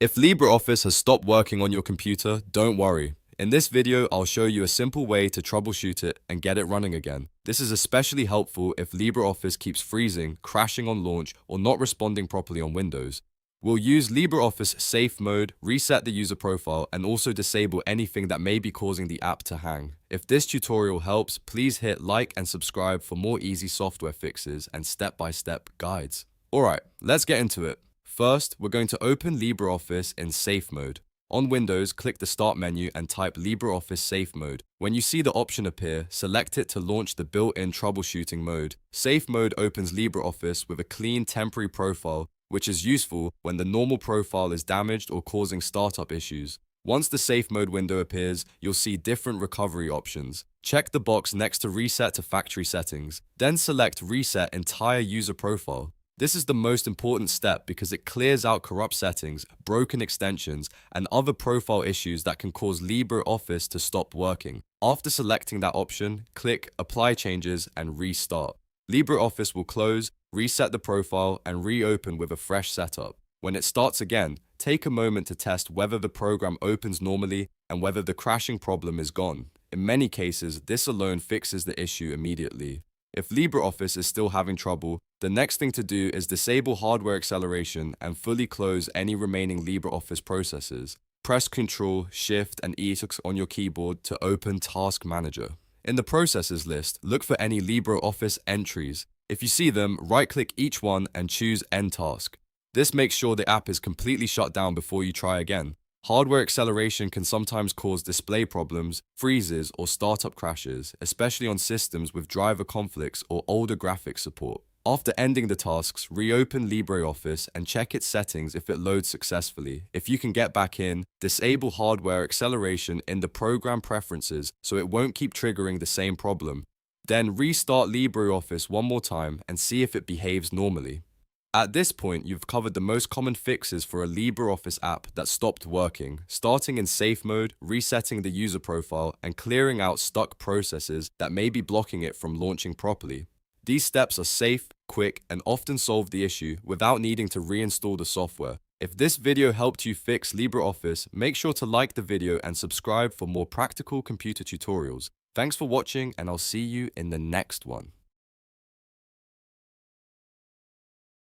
If LibreOffice has stopped working on your computer, don't worry. In this video, I'll show you a simple way to troubleshoot it and get it running again. This is especially helpful if LibreOffice keeps freezing, crashing on launch, or not responding properly on Windows. We'll use LibreOffice Safe Mode, reset the user profile, and also disable anything that may be causing the app to hang. If this tutorial helps, please hit like and subscribe for more easy software fixes and step-by-step guides. Alright, let's get into it. First, we're going to open LibreOffice in Safe Mode. On Windows, click the Start menu and type LibreOffice Safe Mode. When you see the option appear, select it to launch the built-in troubleshooting mode. Safe Mode opens LibreOffice with a clean temporary profile, which is useful when the normal profile is damaged or causing startup issues. Once the Safe Mode window appears, you'll see different recovery options. Check the box next to Reset to Factory Settings. Then select Reset Entire User Profile. This is the most important step because it clears out corrupt settings, broken extensions, and other profile issues that can cause LibreOffice to stop working. After selecting that option, click Apply Changes and Restart. LibreOffice will close, reset the profile, and reopen with a fresh setup. When it starts again, take a moment to test whether the program opens normally and whether the crashing problem is gone. In many cases, this alone fixes the issue immediately. If LibreOffice is still having trouble, the next thing to do is disable hardware acceleration and fully close any remaining LibreOffice processes. Press Ctrl, Shift, and E on your keyboard to open Task Manager. In the Processes list, look for any LibreOffice entries. If you see them, right-click each one and choose End Task. This makes sure the app is completely shut down before you try again. Hardware acceleration can sometimes cause display problems, freezes, or startup crashes, especially on systems with driver conflicts or older graphics support. After ending the tasks, reopen LibreOffice and check its settings if it loads successfully. If you can get back in, disable hardware acceleration in the program preferences so it won't keep triggering the same problem. Then restart LibreOffice one more time and see if it behaves normally. At this point, you've covered the most common fixes for a LibreOffice app that stopped working, starting in Safe Mode, resetting the user profile, and clearing out stuck processes that may be blocking it from launching properly. These steps are safe, quick, and often solve the issue without needing to reinstall the software. If this video helped you fix LibreOffice, make sure to like the video and subscribe for more practical computer tutorials. Thanks for watching, and I'll see you in the next one.